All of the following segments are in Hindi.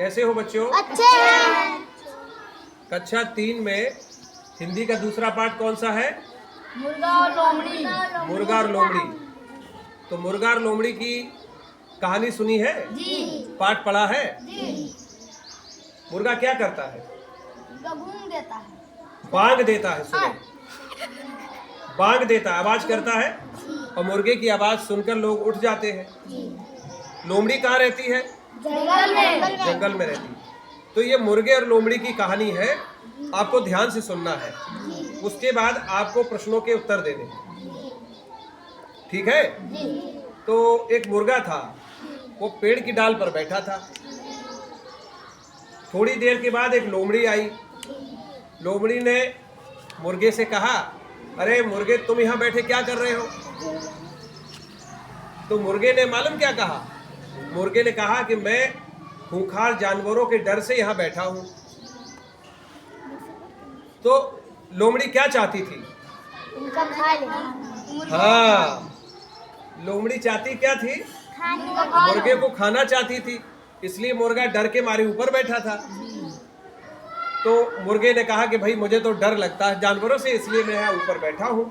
कैसे हो बच्चों? अच्छे हैं। कक्षा 3 में हिंदी का दूसरा पाठ कौन सा है? मुर्गा और लोमड़ी। मुर्गा और लोमड़ी। तो मुर्गा और लोमड़ी की कहानी सुनी है? जी। पाठ पढ़ा है? जी। मुर्गा क्या करता है? घूम देता है। बांग देता है। सुने, बांग देता है, आवाज करता है और मुर्गे की आवाज सुनकर लोग उठ जाते हैं। लोमड़ी कहाँ रहती है? जंगल में। जंगल में रहती है। तो ये मुर्गे और लोमड़ी की कहानी है, आपको ध्यान से सुनना है। उसके बाद आपको प्रश्नों के उत्तर देने हैं, ठीक है? तो एक मुर्गा था, वो पेड़ की डाल पर बैठा था। थोड़ी देर के बाद एक लोमड़ी आई। लोमड़ी ने मुर्गे से कहा, अरे मुर्गे, तुम यहाँ बैठे क्या कर रहे हो? तो मुर्गे ने मालूम क्या कहा? मुर्गे ने कहा कि मैं खूंखार जानवरों के डर से यहाँ बैठा हूँ। तो लोमड़ी क्या चाहती थी? उनका खा ले। हाँ, लोमड़ी चाहती क्या थी? मुर्गे को खाना चाहती थी, इसलिए मुर्गा डर के मारे ऊपर बैठा था। तो मुर्गे ने कहा कि भाई मुझे तो डर लगता है जानवरों से, इसलिए मैं यहाँ ऊपर बैठा हूँ।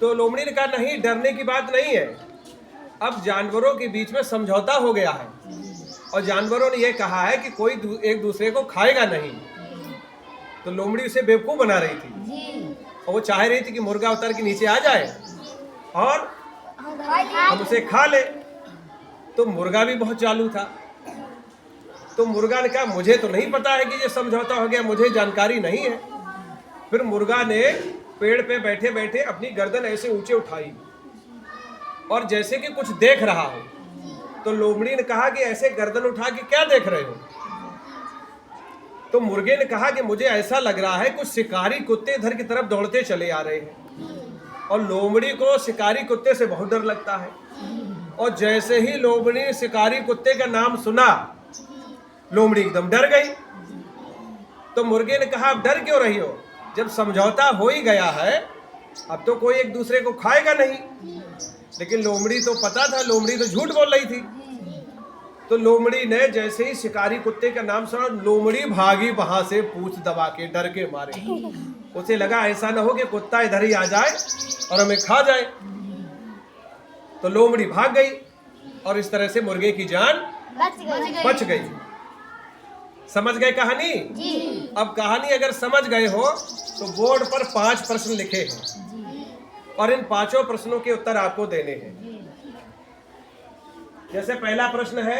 तो लोमड़ी ने कहा, नहीं, डरने की बात नहीं है, अब जानवरों के बीच में समझौता हो गया है और जानवरों ने यह कहा है कि कोई एक दूसरे को खाएगा नहीं। तो लोमड़ी उसे बेवकूफ बना रही थी और वो चाह रही थी कि मुर्गा उतर के नीचे आ जाए और हम उसे खा ले। तो मुर्गा भी बहुत चालू था। तो मुर्गा ने कहा, मुझे तो नहीं पता है कि ये समझौता हो गया, मुझे जानकारी नहीं है। फिर मुर्गा ने पेड़ पे बैठे बैठे अपनी गर्दन ऐसे ऊंचे उठाई और जैसे कि कुछ देख रहा हो। तो लोमड़ी ने कहा कि ऐसे गर्दन उठा के क्या देख रहे हो? तो मुर्गे ने कहा कि मुझे ऐसा लग रहा है कुछ शिकारी कुत्ते इधर की तरफ दौड़ते चले आ रहे हैं। और लोमड़ी को शिकारी कुत्ते से बहुत डर लगता है। और जैसे ही लोमड़ी ने शिकारी कुत्ते का नाम सुना, लोमड़ी एकदम डर गई। तो मुर्गे ने कहा, अब डर क्यों रही हो? जब समझौता हो ही गया है, अब तो कोई एक दूसरे को खाएगा नहीं। लेकिन लोमड़ी तो पता था, लोमड़ी तो झूठ बोल रही थी। तो लोमड़ी ने जैसे ही शिकारी कुत्ते का नाम सुना, लोमड़ी भागी वहां से पूंछ दबा के, डर के मारे। उसे लगा ऐसा न हो कि कुत्ता इधर ही आ जाए और हमें खा जाए। तो लोमड़ी भाग गई और इस तरह से मुर्गे की जान बच गई। समझ गए कहानी? जी। अब कहानी अगर समझ गए हो तो बोर्ड पर 5 प्रश्न लिखे हैं और इन 5 प्रश्नों के उत्तर आपको देने हैं। जैसे पहला प्रश्न है,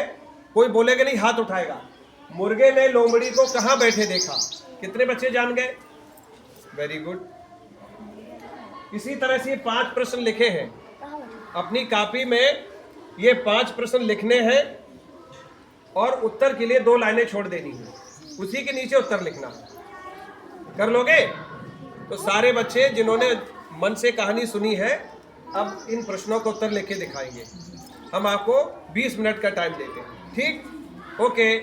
कोई बोलेगा नहीं, हाथ उठाएगा। मुर्गे ने लोमड़ी को कहां बैठे देखा? कितने बच्चे जान गए? Very good. इसी तरह से 5 प्रश्न लिखे हैं। अपनी कॉपी में ये 5 प्रश्न लिखने हैं और उत्तर के लिए 2 लाइनें छोड़ देनी है, उसी के नीचे उत्तर लिखना। कर लोगे? तो सारे बच्चे जिन्होंने मन से कहानी सुनी है, अब इन प्रश्नों का उत्तर लिख के दिखाएंगे। हम आपको 20 मिनट का टाइम देते हैं, ठीक? ओके।